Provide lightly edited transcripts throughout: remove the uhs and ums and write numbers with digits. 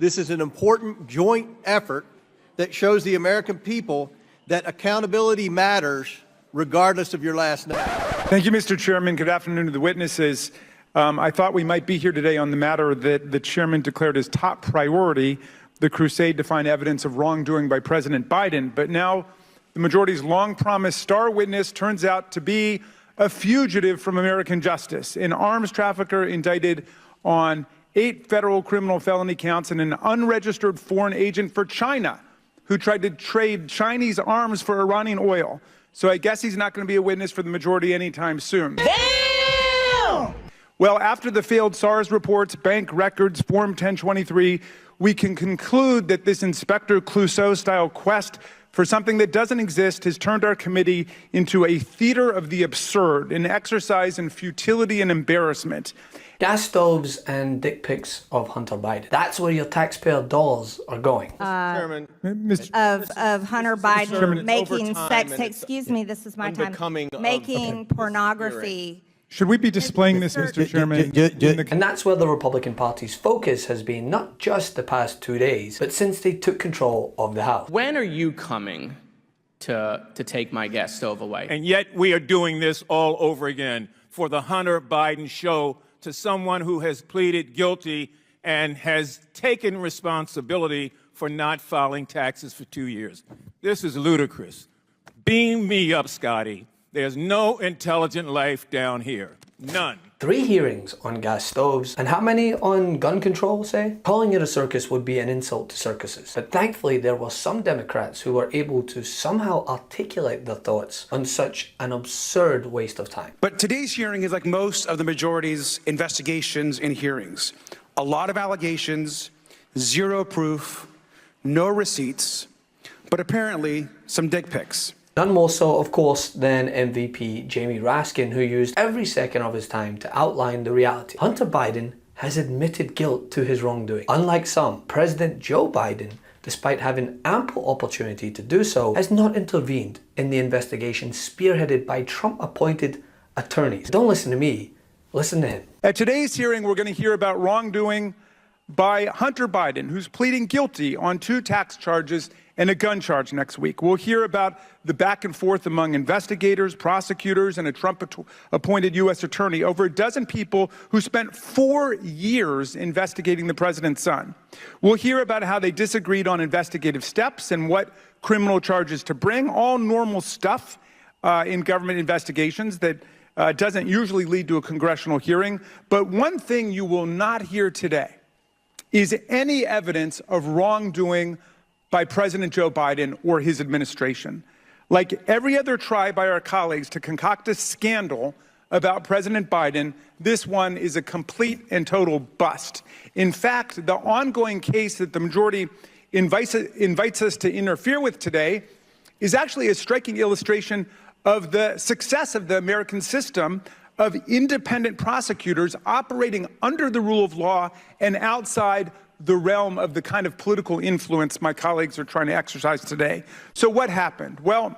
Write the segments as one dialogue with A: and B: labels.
A: This is an important joint effort that shows the American people that accountability matters regardless of your last name.
B: Thank you, Mr. Chairman. Good afternoon to the witnesses. I thought we might be here today on the matter that the chairman declared as top priority, the crusade to find evidence of wrongdoing by President Biden. But now the majority's long-promised star witness turns out to be a fugitive from American justice, an arms trafficker indicted on 8 federal criminal felony counts and an unregistered foreign agent for China who tried to trade Chinese arms for Iranian oil. So I guess he's not going to be a witness for the majority anytime soon.
C: Damn!
B: Well, after the failed SARS reports, bank records, Form 1023, we can conclude that this Inspector Clouseau-style quest for something that doesn't exist has turned our committee into a theater of the absurd, an exercise in futility and embarrassment.
D: Gas stoves and dick pics of Hunter Biden. That's where your taxpayer dollars are going.
A: Chairman,
C: Of Hunter Biden
A: Chairman,
C: making
A: over
C: sex
A: time,
C: tape, excuse me, this is my time,
A: unbecoming of
C: making pornography.
B: Should we be displaying this, Mr. Chairman?
D: And that's where the Republican Party's focus has been not just the past 2 days, but since they took control of the House.
E: When are you coming to take my gas stove away?
F: And yet we are doing this all over again for the Hunter Biden show to someone who has pleaded guilty and has taken responsibility for not filing taxes for 2 years. This is ludicrous. Beam me up, Scotty. There's no intelligent life down here. None.
D: 3 hearings on gas stoves, and how many on gun control, say? Calling it a circus would be an insult to circuses. But thankfully, there were some Democrats who were able to somehow articulate their thoughts on such an absurd waste of time.
G: But today's hearing is like most of the majority's investigations and hearings. A lot of allegations, zero proof, no receipts, but apparently some dick pics.
D: None more so, of course, than MVP Jamie Raskin, who used every second of his time to outline the reality. Hunter Biden has admitted guilt to his wrongdoing. Unlike some, President Joe Biden, despite having ample opportunity to do so, has not intervened in the investigation spearheaded by Trump-appointed attorneys. Don't listen to me, listen to him.
B: At today's hearing, we're going to hear about wrongdoing by Hunter Biden, who's pleading guilty on 2 tax charges and a gun charge next week. We'll hear about the back and forth among investigators, prosecutors, and a Trump-appointed U.S. attorney, over a dozen people who spent 4 years investigating the president's son. We'll hear about how they disagreed on investigative steps and what criminal charges to bring, all normal stuff in government investigations that doesn't usually lead to a congressional hearing. But one thing you will not hear today is any evidence of wrongdoing by President Joe Biden or his administration. Like every other try by our colleagues to concoct a scandal about President Biden, this one is a complete and total bust. In fact, the ongoing case that the majority invites us to interfere with today is actually a striking illustration of the success of the American system of independent prosecutors operating under the rule of law and outside the realm of the kind of political influence my colleagues are trying to exercise today. So what happened? Well,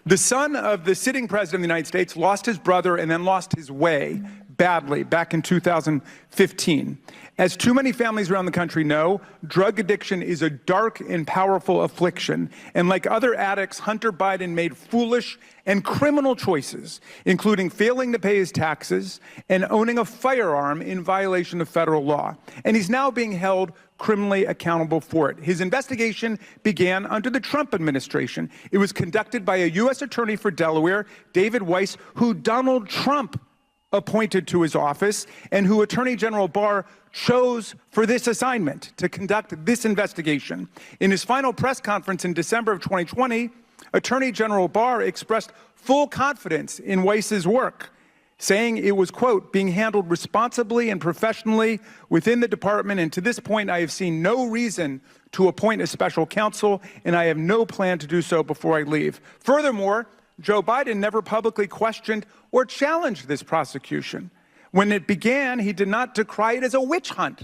B: the son of the sitting president of the United States lost his brother and then lost his way badly back in 2015. As too many families around the country know, drug addiction is a dark and powerful affliction. And like other addicts, Hunter Biden made foolish and criminal choices, including failing to pay his taxes and owning a firearm in violation of federal law. And he's now being held criminally accountable for it. His investigation began under the Trump administration. It was conducted by a U.S. attorney for Delaware, David Weiss, who Donald Trump appointed to his office and who Attorney General Barr chose for this assignment to conduct this investigation. In his final press conference in December of 2020, Attorney General Barr expressed full confidence in Weiss's work, saying it was, quote, being handled responsibly and professionally within the department, and to this point I have seen no reason to appoint a special counsel, and I have no plan to do so before I leave. Furthermore, Joe Biden never publicly questioned or challenged this prosecution. When it began, he did not decry it as a witch hunt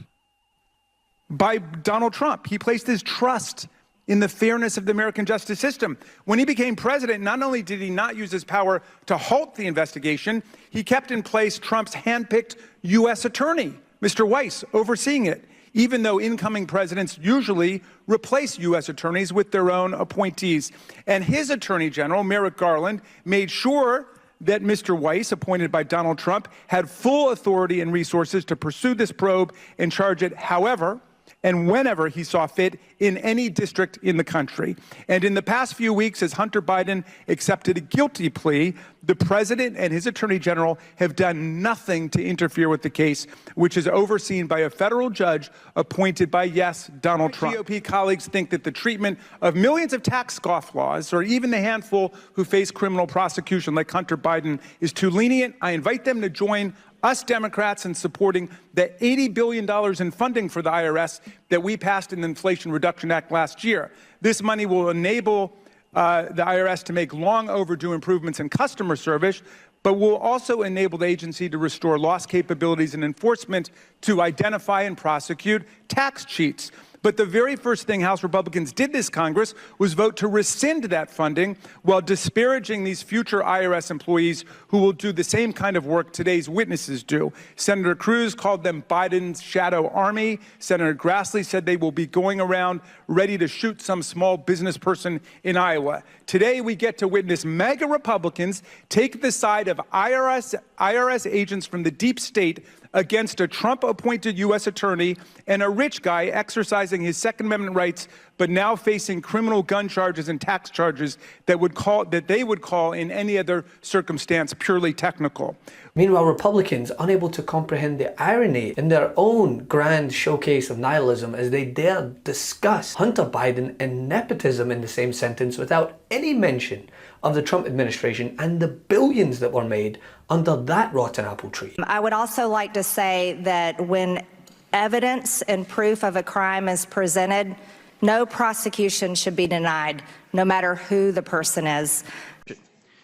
B: by Donald Trump. He placed his trust in the fairness of the American justice system. When he became president, not only did he not use his power to halt the investigation, he kept in place Trump's handpicked U.S. attorney, Mr. Weiss, overseeing it. even though incoming presidents usually replace U.S. attorneys with their own appointees. And his Attorney General, Merrick Garland, made sure that Mr. Weiss, appointed by Donald Trump, had full authority and resources to pursue this probe and charge it however and whenever he saw fit in any district in the country. And in the past few weeks, as Hunter Biden accepted a guilty plea, the president and his attorney general have done nothing to interfere with the case, which is overseen by a federal judge appointed by, yes, Donald Trump. GOP colleagues think that the treatment of millions of tax scofflaws, or even the handful who face criminal prosecution like Hunter Biden, is too lenient. I invite them to join us Democrats in supporting the $80 billion in funding for the IRS that we passed in the Inflation Reduction Act last year. This money will enable the IRS to make long overdue improvements in customer service, but will also enable the agency to restore lost capabilities in enforcement to identify and prosecute tax cheats. But the very first thing House Republicans did this Congress was vote to rescind that funding while disparaging these future IRS employees who will do the same kind of work today's witnesses do. Senator Cruz called them Biden's shadow army. Senator Grassley said they will be going around ready to shoot some small business person in Iowa. Today, we get to witness MAGA Republicans take the side of IRS agents from the deep state against a Trump-appointed U.S. attorney and a rich guy exercising his Second Amendment rights, but now facing criminal gun charges and tax charges that they would call in any other circumstance purely technical.
D: Meanwhile, Republicans, unable to comprehend the irony in their own grand showcase of nihilism as they dare discuss Hunter Biden and nepotism in the same sentence without any mention of the Trump administration and the billions that were made under that rotten apple tree.
C: I would also like to say that when evidence and proof of a crime is presented, no prosecution should be denied, no matter who the person is.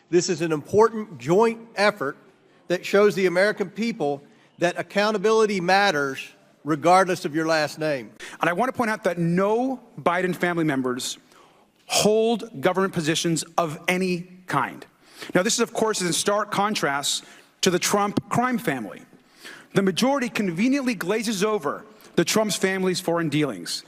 A: This is an important joint effort that shows the American people that accountability matters regardless of your last name.
G: And I want to point out that no Biden family members hold government positions of any kind. Now, this, of course, is in stark contrast to the Trump crime family. The majority conveniently glazes over the Trump's family's foreign dealings.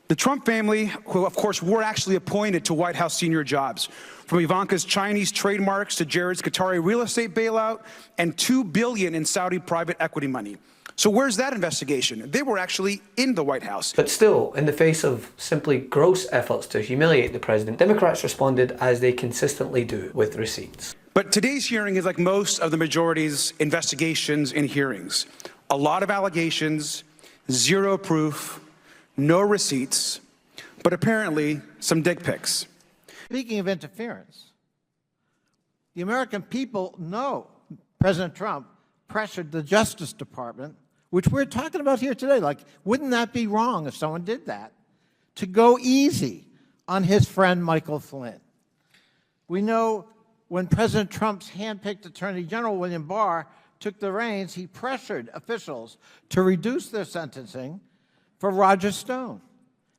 G: The Trump family, who, of course, were actually appointed to White House senior jobs, from Ivanka's Chinese trademarks to Jared's Qatari real estate bailout and $2 billion in Saudi private equity money. So where's that investigation? They were actually in the White House.
D: But still, in the face of simply gross efforts to humiliate the president, Democrats responded as they consistently do, with receipts.
G: But today's hearing is like most of the majority's investigations and hearings. A lot of allegations, zero proof, no receipts, but apparently some dick pics.
H: Speaking of interference, the American people know President Trump pressured the Justice Department, which we're talking about here today. Like, wouldn't that be wrong if someone did that? To go easy on his friend Michael Flynn. We know when President Trump's handpicked Attorney General William Barr took the reins, he pressured officials to reduce their sentencing for Roger Stone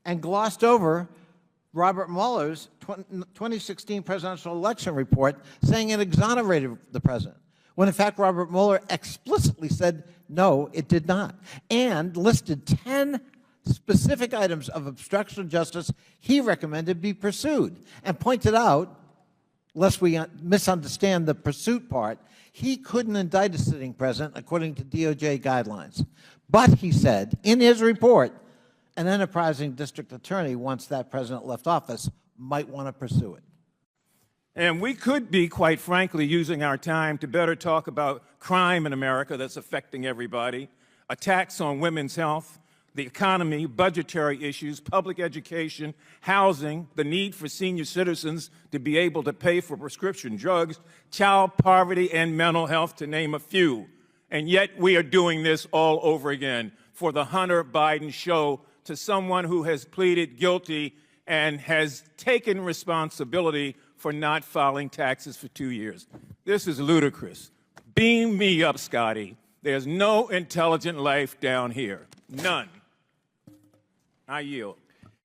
H: and glossed over Robert Mueller's 2016 presidential election report saying it exonerated the president, when in fact Robert Mueller explicitly said no, it did not, and listed 10 specific items of obstruction of justice he recommended be pursued, and pointed out, lest we misunderstand the pursuit part, he couldn't indict a sitting president according to DOJ guidelines. But he said in his report, an enterprising district attorney, once that president left office, might want to pursue it.
F: And we could be, quite frankly, using our time to better talk about crime in America that's affecting everybody, attacks on women's health, the economy, budgetary issues, public education, housing, the need for senior citizens to be able to pay for prescription drugs, child poverty, and mental health, to name a few. And yet we are doing this all over again for the Hunter Biden show to someone who has pleaded guilty and has taken responsibility for not filing taxes for 2 years. This is ludicrous. Beam me up, Scotty. There's no intelligent life down here. None. I yield.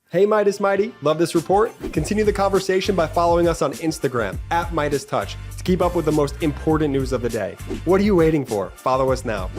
I: Hey Meidas Mighty, love this report? Continue the conversation by following us on Instagram @MeidasTouch to keep up with the most important news of the day. What are you waiting for? Follow us now.